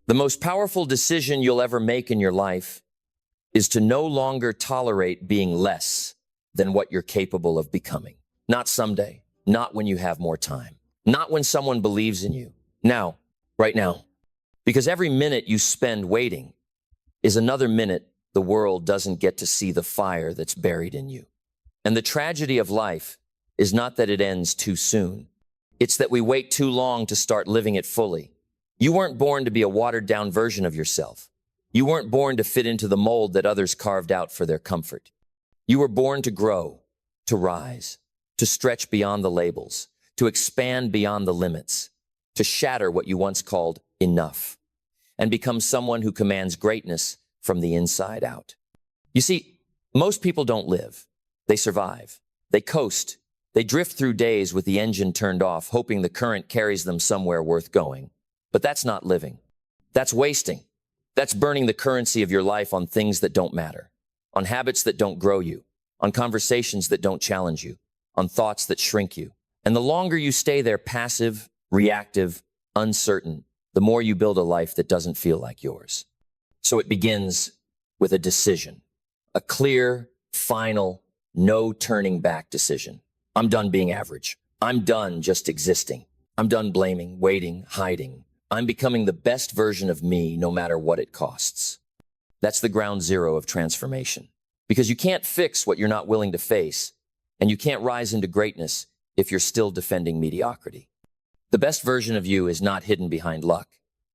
The most powerful decision you'll ever make in your life is to no longer tolerate being less than what you're capable of becoming. Not someday, not when you have more time, not when someone believes in you. Now, right now. Because every minute you spend waiting is another minute the world doesn't get to see the fire that's buried in you. And the tragedy of life is not that it ends too soon. It's that we wait too long to start living it fully. You weren't born to be a watered-down version of yourself. You weren't born to fit into the mold that others carved out for their comfort. You were born to grow, to rise, to stretch beyond the labels, to expand beyond the limits, to shatter what you once called enough, and become someone who commands greatness from the inside out. You see, most people don't live. They survive. They coast. They drift through days with the engine turned off, hoping the current carries them somewhere worth going. But that's not living. That's wasting. That's burning the currency of your life on things that don't matter, on habits that don't grow you, on conversations that don't challenge you, on thoughts that shrink you. And the longer you stay there passive, reactive, uncertain, the more you build a life that doesn't feel like yours. So it begins with a decision, a clear, final, no turning back decision. I'm done being average. I'm done just existing. I'm done blaming, waiting, hiding. I'm becoming the best version of me no matter what it costs. That's the ground zero of transformation. Because you can't fix what you're not willing to face, and you can't rise into greatness if you're still defending mediocrity. The best version of you is not hidden behind luck.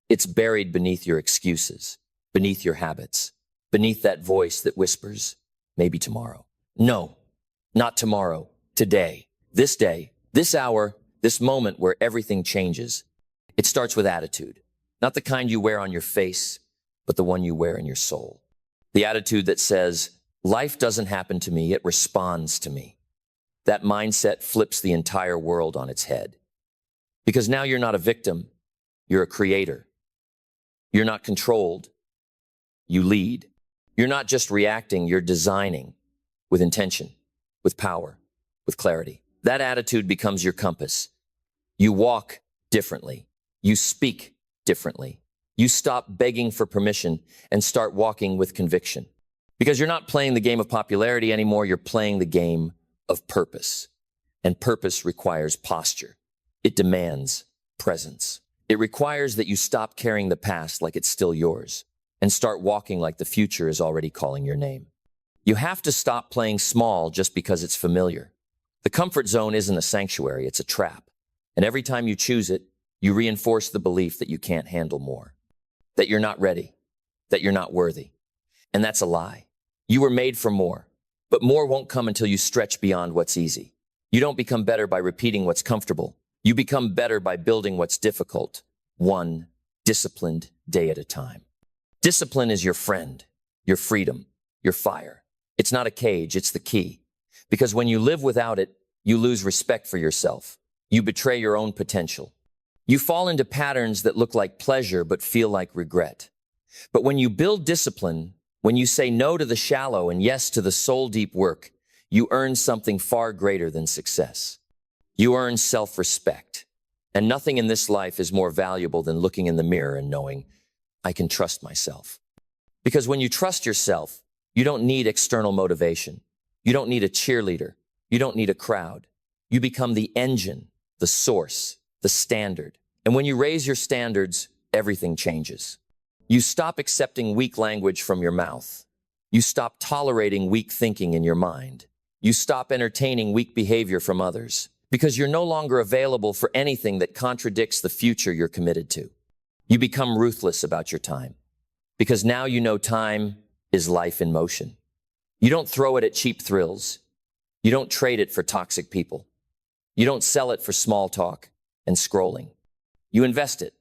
It's buried beneath your excuses, beneath your habits, beneath that voice that whispers, maybe tomorrow. No, not tomorrow, today, this hour, this moment where everything changes. It starts with attitude, not the kind you wear on your face, but the one you wear in your soul. The attitude that says, life doesn't happen to me, it responds to me. That mindset flips the entire world on its head. Because now you're not a victim, you're a creator. You're not controlled, you lead. You're not just reacting, you're designing with intention, with power, with clarity. That attitude becomes your compass. You walk differently. You speak differently. You stop begging for permission and start walking with conviction. Because you're not playing the game of popularity anymore, you're playing the game of purpose. And purpose requires posture. It demands presence. It requires that you stop carrying the past like it's still yours and start walking like the future is already calling your name. You have to stop playing small just because it's familiar. The comfort zone isn't a sanctuary, it's a trap. And every time you choose it, you reinforce the belief that you can't handle more, that you're not ready, that you're not worthy. And that's a lie. You were made for more, but more won't come until you stretch beyond what's easy. You don't become better by repeating what's comfortable. You become better by building what's difficult, one disciplined day at a time. Discipline is your friend, your freedom, your fire. It's not a cage, it's the key. Because when you live without it, you lose respect for yourself. You betray your own potential. You fall into patterns that look like pleasure but feel like regret. But when you build discipline, when you say no to the shallow and yes to the soul-deep work, you earn something far greater than success. You earn self-respect. And nothing in this life is more valuable than looking in the mirror and knowing, I can trust myself. Because when you trust yourself, you don't need external motivation. You don't need a cheerleader. You don't need a crowd. You become the engine, the source, the standard. And when you raise your standards, everything changes. You stop accepting weak language from your mouth. You stop tolerating weak thinking in your mind. You stop entertaining weak behavior from others because you're no longer available for anything that contradicts the future you're committed to. You become ruthless about your time because now you know time is life in motion. You don't throw it at cheap thrills. You don't trade it for toxic people. You don't sell it for small talk and scrolling. You invest it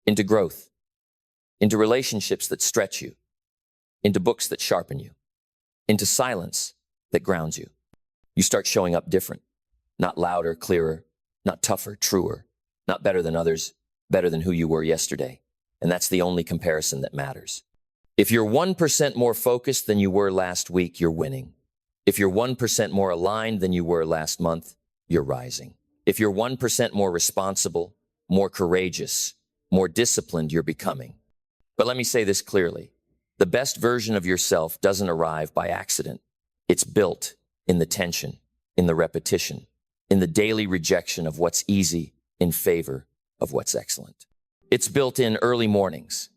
into growth, into relationships that stretch you, into books that sharpen you, into silence that grounds you. You start showing up different, not louder, clearer, not tougher, truer, not better than others, better than who you were yesterday. And that's the only comparison that matters. If you're 1% more focused than you were last week, you're winning. If you're 1% more aligned than you were last month, you're rising. If you're 1% more responsible, more courageous, more disciplined you're becoming. But let me say this clearly. The best version of yourself doesn't arrive by accident. It's built in the tension, in the repetition, in the daily rejection of what's easy in favor of what's excellent. It's built in early mornings,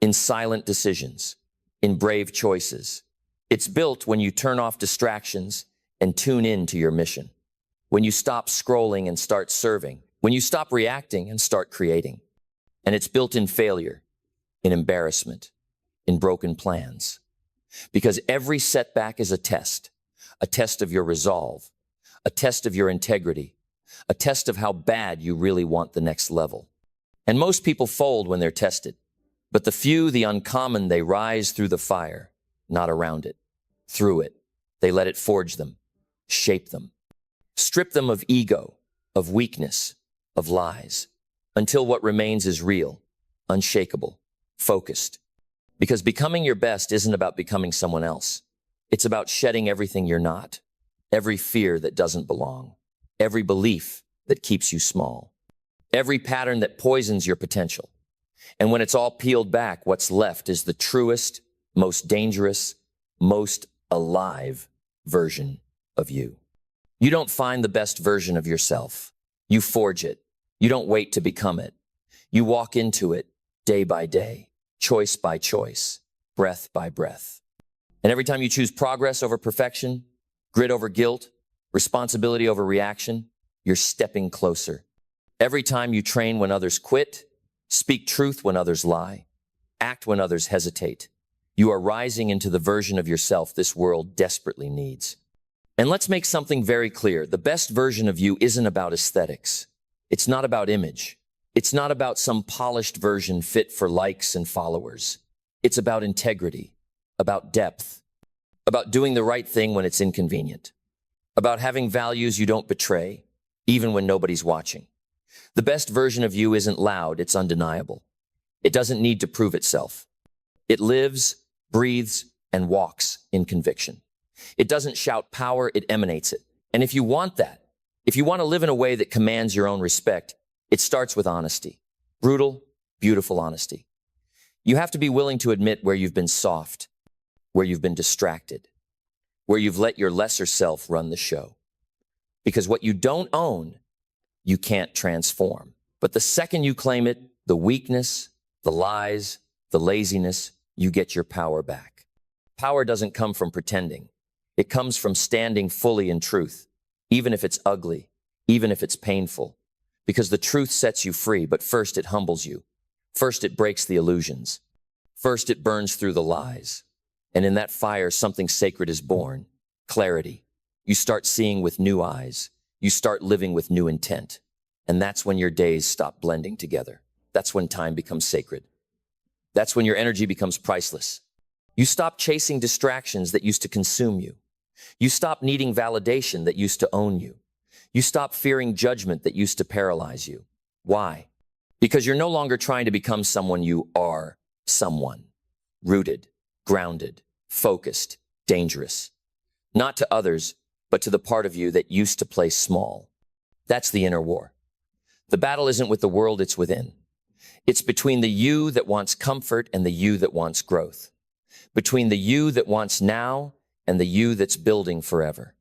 in silent decisions, in brave choices. It's built when you turn off distractions and tune in to your mission. When you stop scrolling and start serving. When you stop reacting and start creating. And it's built in failure, in embarrassment, in broken plans. Because every setback is a test of your resolve, a test of your integrity, a test of how bad you really want the next level. And most people fold when they're tested. But the few, the uncommon, they rise through the fire, not around it, through it. They let it forge them, shape them, strip them of ego, of weakness, of lies, until what remains is real, unshakable, focused. Because becoming your best isn't about becoming someone else. It's about shedding everything you're not, every fear that doesn't belong, every belief that keeps you small, every pattern that poisons your potential. And when it's all peeled back, what's left is the truest, most dangerous, most alive version of you. You don't find the best version of yourself. You forge it. You don't wait to become it. You walk into it day by day, choice by choice, breath by breath. And every time you choose progress over perfection, grit over guilt, responsibility over reaction, you're stepping closer. Every time you train when others quit, speak truth when others lie, act when others hesitate, you are rising into the version of yourself this world desperately needs. And let's make something very clear. The best version of you isn't about aesthetics. It's not about image. It's not about some polished version fit for likes and followers. It's about integrity, about depth, about doing the right thing when it's inconvenient, about having values you don't betray, even when nobody's watching. The best version of you isn't loud, it's undeniable. It doesn't need to prove itself. It lives, breathes, and walks in conviction. It doesn't shout power, it emanates it. And if you want that, if you want to live in a way that commands your own respect, it starts with honesty. Brutal, beautiful honesty. You have to be willing to admit where you've been soft, where you've been distracted, where you've let your lesser self run the show. Because what you don't own, you can't transform. But the second you claim it, the weakness, the lies, the laziness, you get your power back. Power doesn't come from pretending. It comes from standing fully in truth, even if it's ugly, even if it's painful. Because the truth sets you free, but first it humbles you. First it breaks the illusions. First it burns through the lies. And in that fire, something sacred is born. Clarity. You start seeing with new eyes. You start living with new intent. And that's when your days stop blending together. That's when time becomes sacred. That's when your energy becomes priceless. You stop chasing distractions that used to consume you. You stop needing validation that used to own you. You stop fearing judgment that used to paralyze you. Why? Because you're no longer trying to become someone, you are someone. Rooted, grounded, focused, dangerous. Not to others, but to the part of you that used to play small. That's the inner war. The battle isn't with the world, it's within. It's between the you that wants comfort and the you that wants growth. Between the you that wants now and the you that's building forever.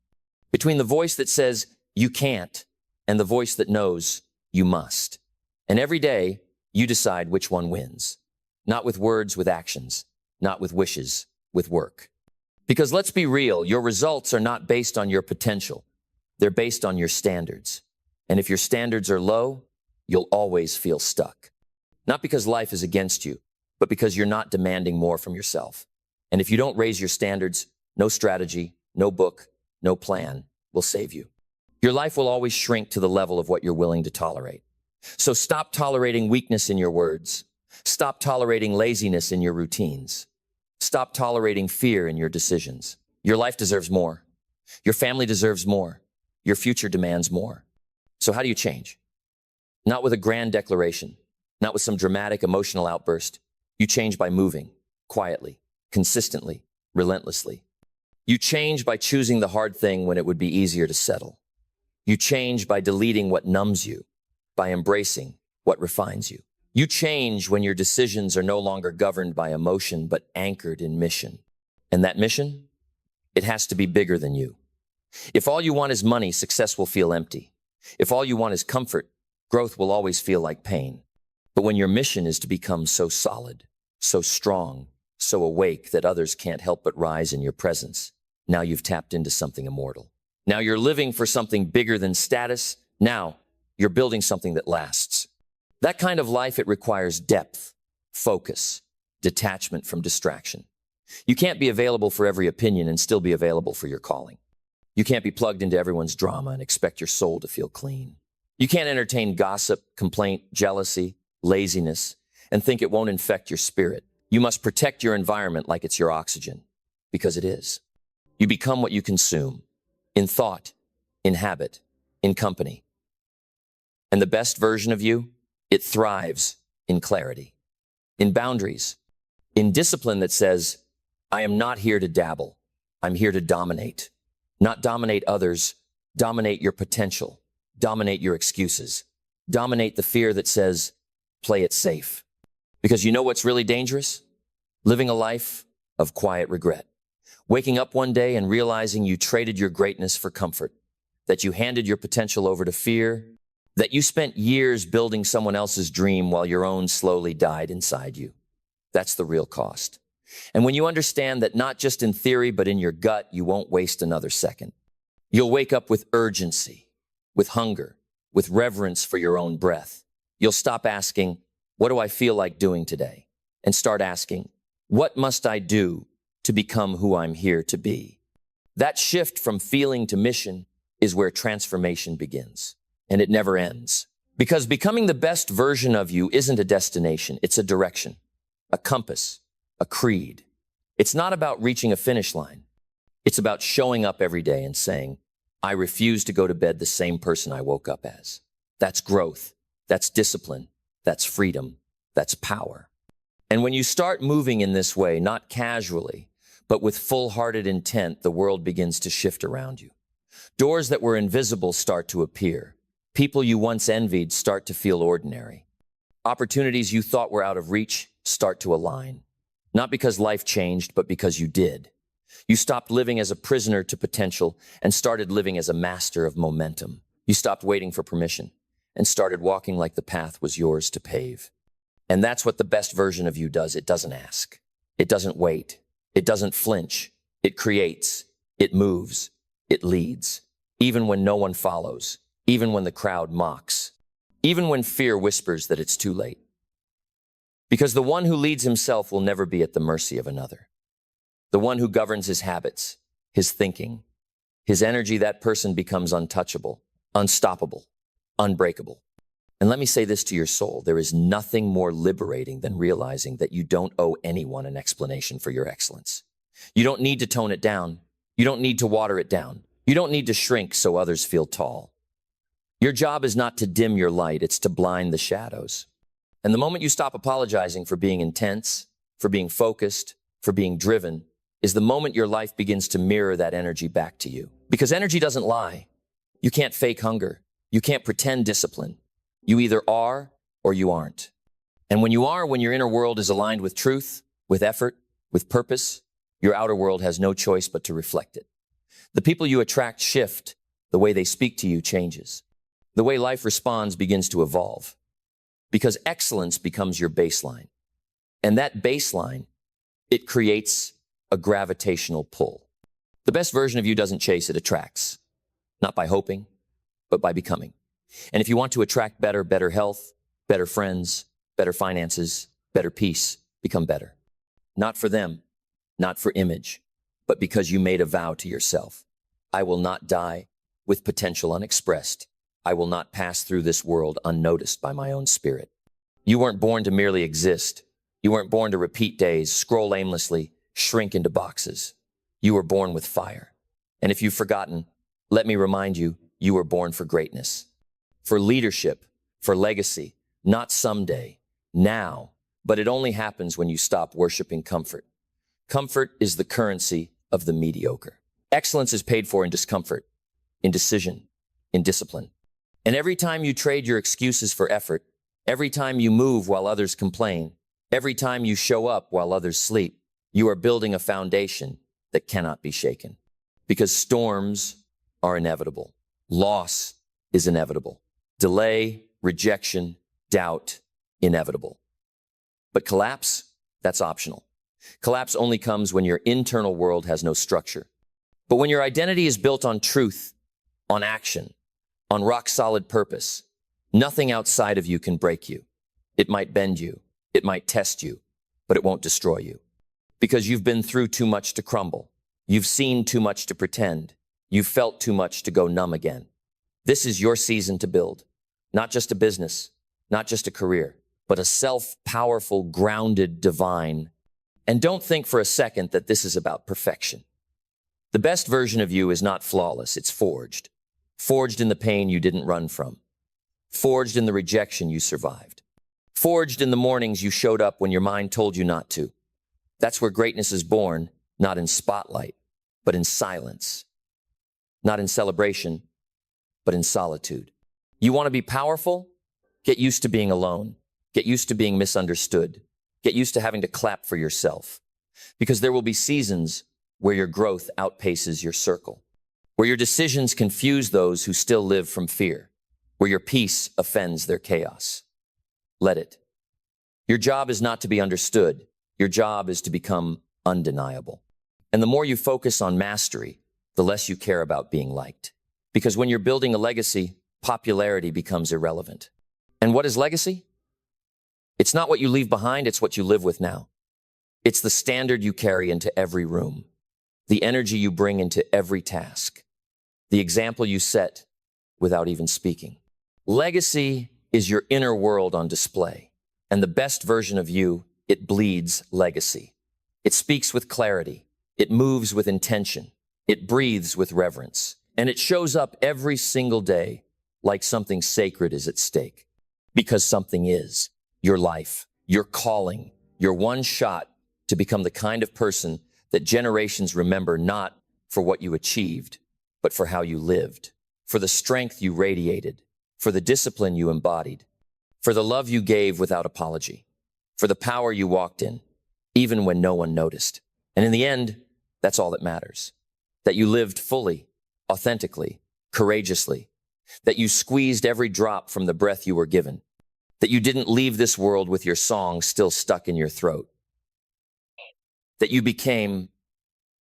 Between the voice that says, you can't, and the voice that knows you must. And every day, you decide which one wins. Not with words, with actions. Not with wishes, with work. Because let's be real, your results are not based on your potential. They're based on your standards. And if your standards are low, you'll always feel stuck. Not because life is against you, but because you're not demanding more from yourself. And if you don't raise your standards, no strategy, no book, no plan will save you. Your life will always shrink to the level of what you're willing to tolerate. So stop tolerating weakness in your words. Stop tolerating laziness in your routines. Stop tolerating fear in your decisions. Your life deserves more. Your family deserves more. Your future demands more. So how do you change? Not with a grand declaration, not with some dramatic emotional outburst. You change by moving, quietly, consistently, relentlessly. You change by choosing the hard thing when it would be easier to settle. You change by deleting what numbs you, by embracing what refines you. You change when your decisions are no longer governed by emotion, but anchored in mission. And that mission? It has to be bigger than you. If all you want is money, success will feel empty. If all you want is comfort, growth will always feel like pain. But when your mission is to become so solid, so strong, so awake that others can't help but rise in your presence, now you've tapped into something immortal. Now you're living for something bigger than status. Now you're building something that lasts. That kind of life, it requires depth, focus, detachment from distraction. You can't be available for every opinion and still be available for your calling. You can't be plugged into everyone's drama and expect your soul to feel clean. You can't entertain gossip, complaint, jealousy, laziness, and think it won't infect your spirit. You must protect your environment like it's your oxygen, because it is. You become what you consume, in thought, in habit, in company. And the best version of you, it thrives in clarity, in boundaries, in discipline that says, I am not here to dabble. I'm here to dominate. Not dominate others, dominate your potential, dominate your excuses, dominate the fear that says, play it safe. Because you know what's really dangerous? Living a life of quiet regret. Waking up one day and realizing you traded your greatness for comfort, that you handed your potential over to fear, that you spent years building someone else's dream while your own slowly died inside you. That's the real cost. And when you understand that not just in theory, but in your gut, you won't waste another second. You'll wake up with urgency, with hunger, with reverence for your own breath. You'll stop asking, what do I feel like doing today? And start asking, what must I do to become who I'm here to be? That shift from feeling to mission is where transformation begins. And it never ends. Because becoming the best version of you isn't a destination, it's a direction, a compass, a creed. It's not about reaching a finish line. It's about showing up every day and saying, I refuse to go to bed the same person I woke up as. That's growth. That's discipline. That's freedom. That's power. And when you start moving in this way, not casually, but with full-hearted intent, the world begins to shift around you. Doors that were invisible start to appear. People you once envied start to feel ordinary. Opportunities you thought were out of reach start to align. Not because life changed, but because you did. You stopped living as a prisoner to potential and started living as a master of momentum. You stopped waiting for permission and started walking like the path was yours to pave. And that's what the best version of you does. It doesn't ask. It doesn't wait. It doesn't flinch. It creates. It moves. It leads. Even when no one follows. Even when the crowd mocks. Even when fear whispers that it's too late. Because the one who leads himself will never be at the mercy of another. The one who governs his habits, his thinking, his energy, that person becomes untouchable, unstoppable, unbreakable. And let me say this to your soul, there is nothing more liberating than realizing that you don't owe anyone an explanation for your excellence. You don't need to tone it down. You don't need to water it down. You don't need to shrink so others feel tall. Your job is not to dim your light, it's to blind the shadows. And the moment you stop apologizing for being intense, for being focused, for being driven, is the moment your life begins to mirror that energy back to you. Because energy doesn't lie. You can't fake hunger. You can't pretend discipline. You either are or you aren't. And when you are, when your inner world is aligned with truth, with effort, with purpose, your outer world has no choice but to reflect it. The people you attract shift. The way they speak to you changes. The way life responds begins to evolve. Because excellence becomes your baseline. And that baseline, it creates a gravitational pull. The best version of you doesn't chase, it attracts. Not by hoping, but by becoming. And if you want to attract better health, better friends, better finances, better peace, become better. Not for them, not for image, but because you made a vow to yourself. I will not die with potential unexpressed. I will not pass through this world unnoticed by my own spirit. You weren't born to merely exist. You weren't born to repeat days, scroll aimlessly, shrink into boxes. You were born with fire. And if you've forgotten, let me remind you, you were born for greatness, for leadership, for legacy, not someday, now. But it only happens when you stop worshiping comfort. Comfort is the currency of the mediocre. Excellence is paid for in discomfort, in decision, in discipline. And every time you trade your excuses for effort, Every time you move while others complain, every time you show up while others sleep, you are building a foundation that cannot be shaken. Because storms are inevitable. Loss is inevitable. Delay, rejection, doubt, inevitable. But collapse, that's optional. Collapse only comes when your internal world has no structure. But when your identity is built on truth, on action, on rock-solid purpose, nothing outside of you can break you. It might bend you, it might test you, but it won't destroy you. Because you've been through too much to crumble. You've seen too much to pretend. You've felt too much to go numb again. This is your season to build. Not just a business, not just a career, but a self-powerful, grounded, divine. And don't think for a second that this is about perfection. The best version of you is not flawless, it's forged. Forged in the pain you didn't run from. Forged in the rejection you survived. Forged in the mornings you showed up when your mind told you not to. That's where greatness is born, not in spotlight, but in silence. Not in celebration, but in solitude. You want to be powerful? Get used to being alone. Get used to being misunderstood. Get used to having to clap for yourself. Because there will be seasons where your growth outpaces your circle. Where your decisions confuse those who still live from fear. Where your peace offends their chaos. Let it. Your job is not to be understood. Your job is to become undeniable. And the more you focus on mastery, the less you care about being liked. Because when you're building a legacy, popularity becomes irrelevant. And what is legacy? It's not what you leave behind, it's what you live with now. It's the standard you carry into every room, the energy you bring into every task, the example you set without even speaking. Legacy is your inner world on display, and the best version of you, it bleeds legacy. It speaks with clarity, it moves with intention, it breathes with reverence, and it shows up every single day like something sacred is at stake. Because something is. Your life, your calling, your one shot to become the kind of person that generations remember not for what you achieved, but for how you lived, for the strength you radiated, for the discipline you embodied, for the love you gave without apology, for the power you walked in, even when no one noticed. And in the end, that's all that matters. That you lived fully, authentically, courageously, that you squeezed every drop from the breath you were given, that you didn't leave this world with your song still stuck in your throat, that you became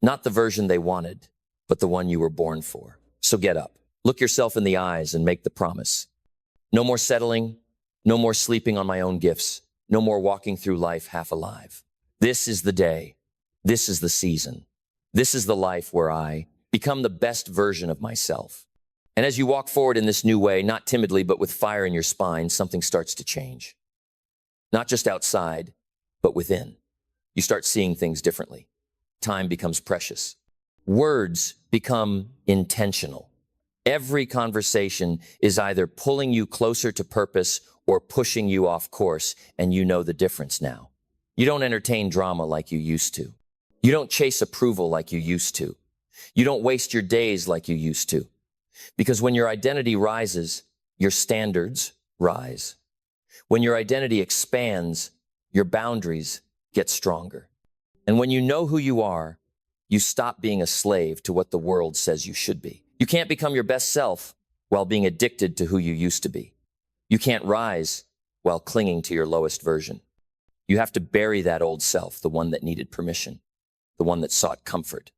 not the version they wanted, but the one you were born for. So get up, look yourself in the eyes and make the promise. No more settling, no more sleeping on my own gifts, no more walking through life half alive. This is the day, this is the season, this is the life where I become the best version of myself. And as you walk forward in this new way, not timidly, but with fire in your spine, something starts to change. Not just outside, but within. You start seeing things differently. Time becomes precious. Words become intentional. Every conversation is either pulling you closer to purpose or pushing you off course, and you know the difference now. You don't entertain drama like you used to. You don't chase approval like you used to. You don't waste your days like you used to. Because when your identity rises, your standards rise. When your identity expands, your boundaries get stronger. And when you know who you are, you stop being a slave to what the world says you should be. You can't become your best self while being addicted to who you used to be. You can't rise while clinging to your lowest version. You have to bury that old self, the one that needed permission, the one that sought comfort,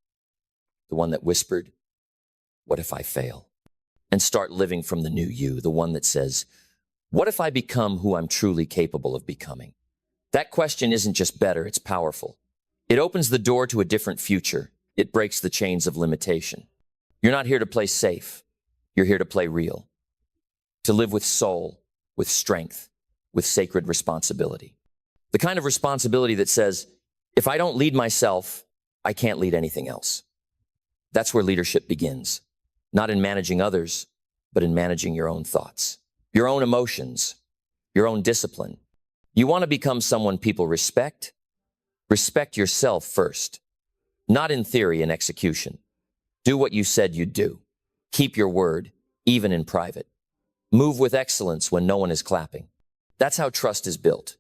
the one that whispered, "What if I fail?" And start living from the new you, the one that says, "What if I become who I'm truly capable of becoming?" That question isn't just better, it's powerful. It opens the door to a different future. It breaks the chains of limitation. You're not here to play safe. You're here to play real. To live with soul, with strength, with sacred responsibility. The kind of responsibility that says, if I don't lead myself, I can't lead anything else. That's where leadership begins. Not in managing others, but in managing your own thoughts, your own emotions, your own discipline. You want to become someone people respect? Respect yourself first. Not in theory and execution. Do what you said you'd do. Keep your word, even in private. Move with excellence when no one is clapping. That's how trust is built.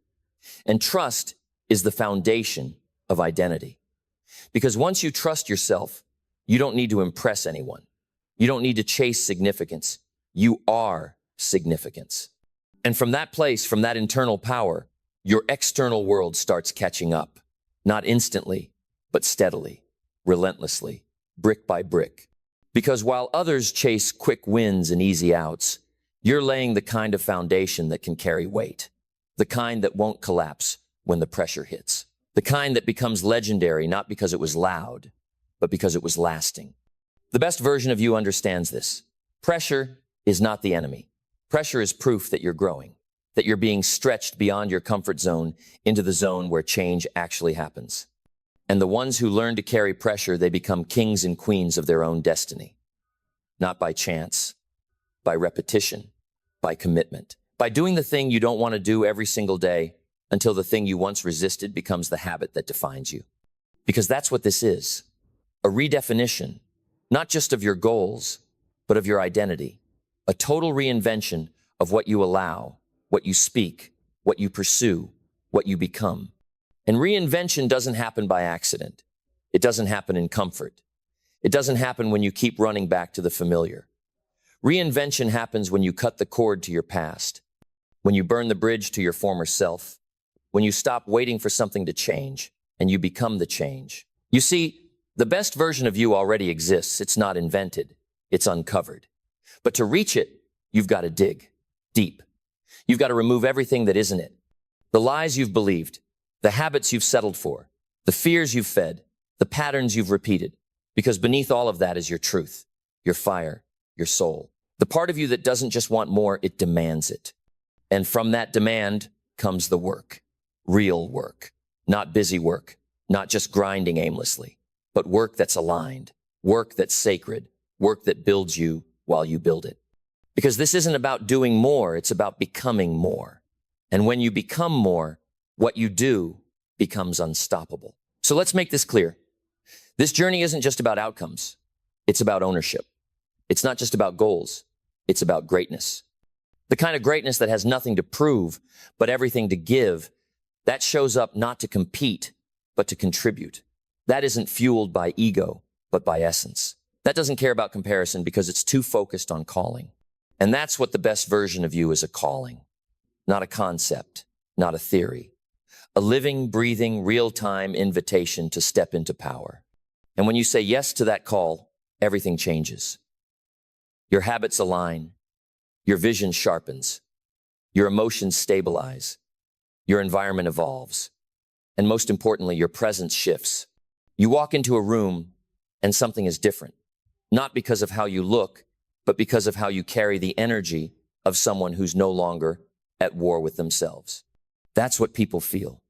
And trust is the foundation of identity. Because once you trust yourself, you don't need to impress anyone. You don't need to chase significance. You are significance. And from that place, from that internal power, your external world starts catching up. Not instantly, but steadily, relentlessly, brick by brick. Because while others chase quick wins and easy outs, you're laying the kind of foundation that can carry weight. The kind that won't collapse when the pressure hits. The kind that becomes legendary not because it was loud, but because it was lasting. The best version of you understands this. Pressure is not the enemy. Pressure is proof that you're growing, that you're being stretched beyond your comfort zone into the zone where change actually happens. And the ones who learn to carry pressure, they become kings and queens of their own destiny. Not by chance, by repetition, by commitment, by doing the thing you don't want to do every single day until the thing you once resisted becomes the habit that defines you. Because that's what this is, a redefinition, not just of your goals, but of your identity, a total reinvention of what you allow, what you speak, what you pursue, what you become. And reinvention doesn't happen by accident. It doesn't happen in comfort. It doesn't happen when you keep running back to the familiar. Reinvention happens when you cut the cord to your past, when you burn the bridge to your former self, when you stop waiting for something to change and you become the change. You see, the best version of you already exists. It's not invented. It's uncovered. But to reach it, you've got to dig deep. You've got to remove everything that isn't it. The lies you've believed, the habits you've settled for, the fears you've fed, the patterns you've repeated. Because beneath all of that is your truth, your fire, your soul. The part of you that doesn't just want more, it demands it. And from that demand comes the work, real work, not busy work, not just grinding aimlessly, but work that's aligned, work that's sacred, work that builds you while you build it. Because this isn't about doing more, it's about becoming more. And when you become more, what you do becomes unstoppable. So let's make this clear. This journey isn't just about outcomes. It's about ownership. It's not just about goals. It's about greatness. The kind of greatness that has nothing to prove, but everything to give. That shows up not to compete, but to contribute. That isn't fueled by ego, but by essence. That doesn't care about comparison because it's too focused on calling. And that's what the best version of you is, a calling, not a concept, not a theory. A living, breathing, real-time invitation to step into power. And when you say yes to that call, everything changes. Your habits align, your vision sharpens, your emotions stabilize, your environment evolves, and most importantly, your presence shifts. You walk into a room and something is different, not because of how you look, but because of how you carry the energy of someone who's no longer at war with themselves. That's what people feel.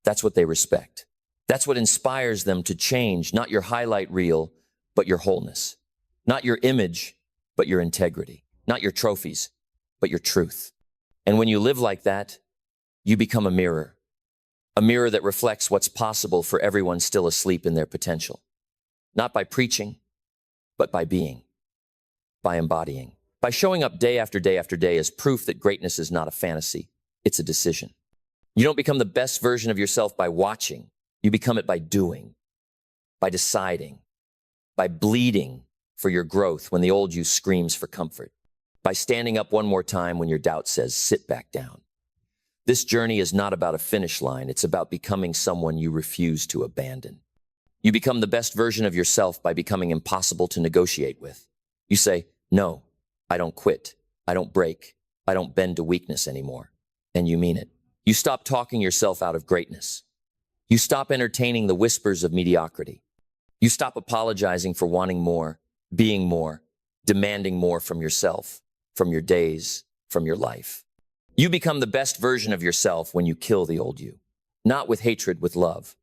That's what they respect. That's what inspires them to change, not your highlight reel, but your wholeness. Not your image, but your integrity. Not your trophies, but your truth. And when you live like that, you become a mirror that reflects what's possible for everyone still asleep in their potential. Not by preaching, but by being, by embodying, by showing up day after day after day as proof that greatness is not a fantasy, it's a decision. You don't become the best version of yourself by watching. You become it by doing, by deciding, by bleeding for your growth when the old you screams for comfort, by standing up one more time when your doubt says, sit back down. This journey is not about a finish line. It's about becoming someone you refuse to abandon. You become the best version of yourself by becoming impossible to negotiate with. You say, no, I don't quit. I don't break. I don't bend to weakness anymore. And you mean it. You stop talking yourself out of greatness. You stop entertaining the whispers of mediocrity. You stop apologizing for wanting more, being more, demanding more from yourself, from your days, from your life. You become the best version of yourself when you kill the old you, not with hatred, with love.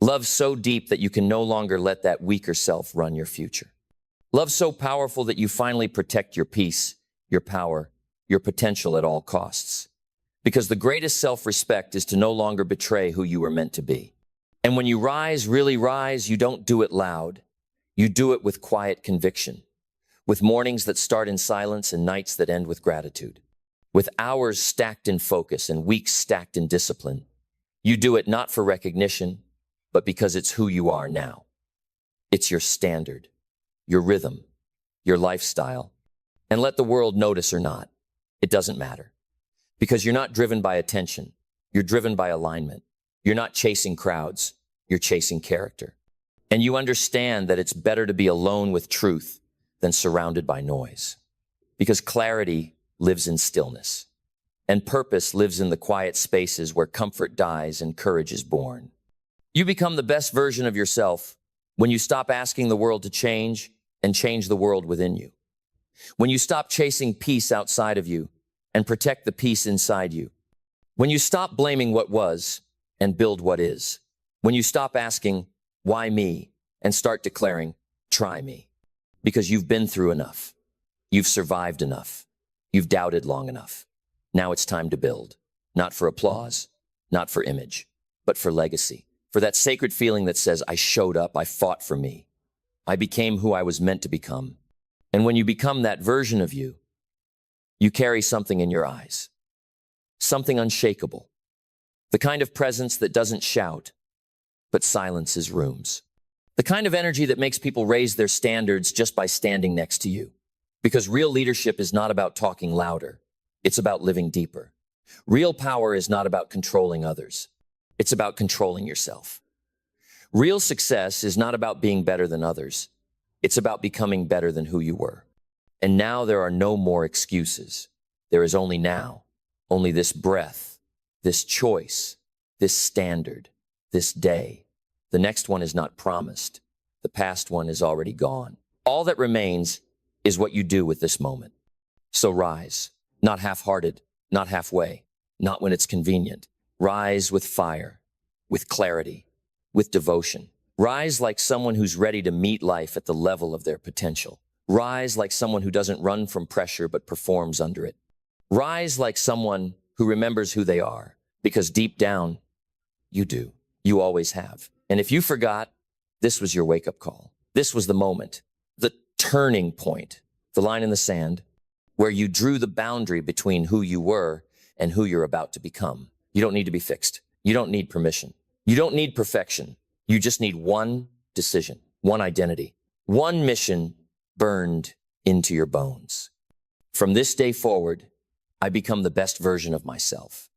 Love so deep that you can no longer let that weaker self run your future. Love so powerful that you finally protect your peace, your power, your potential at all costs. Because the greatest self-respect is to no longer betray who you were meant to be. And when you rise, really rise, you don't do it loud. You do it with quiet conviction, with mornings that start in silence and nights that end with gratitude. with hours stacked in focus and weeks stacked in discipline. You do it not for recognition, but because it's who you are now. It's your standard, your rhythm, your lifestyle. And let the world notice or not, it doesn't matter. Because you're not driven by attention, you're driven by alignment. You're not chasing crowds, you're chasing character. And you understand that it's better to be alone with truth than surrounded by noise. Because clarity lives in stillness, and purpose lives in the quiet spaces where comfort dies and courage is born. You become the best version of yourself when you stop asking the world to change and change the world within you. When you stop chasing peace outside of you and protect the peace inside you. When you stop blaming what was and build what is. When you stop asking, why me, and start declaring, try me. Because you've been through enough. You've survived enough. You've doubted long enough. Now it's time to build. Not for applause, not for image, but for legacy. For that sacred feeling that says, I showed up, I fought for me. I became who I was meant to become. And when you become that version of you, you carry something in your eyes. Something unshakable. The kind of presence that doesn't shout, but silences rooms. The kind of energy that makes people raise their standards just by standing next to you. Because real leadership is not about talking louder. It's about living deeper. Real power is not about controlling others. It's about controlling yourself. Real success is not about being better than others. It's about becoming better than who you were. And now there are no more excuses. There is only now, only this breath, this choice, this standard, this day. The next one is not promised. The past one is already gone. All that remains is what you do with this moment. So rise, not half-hearted, not halfway, not when it's convenient. Rise with fire, with clarity, with devotion. Rise like someone who's ready to meet life at the level of their potential. Rise like someone who doesn't run from pressure but performs under it. Rise like someone who remembers who they are, because deep down, you do. You always have. And if you forgot, this was your wake-up call. This was the moment, the turning point, the line in the sand, where you drew the boundary between who you were and who you're about to become. You don't need to be fixed. You don't need permission. You don't need perfection. You just need one decision, one identity, one mission burned into your bones. From this day forward, I become the best version of myself.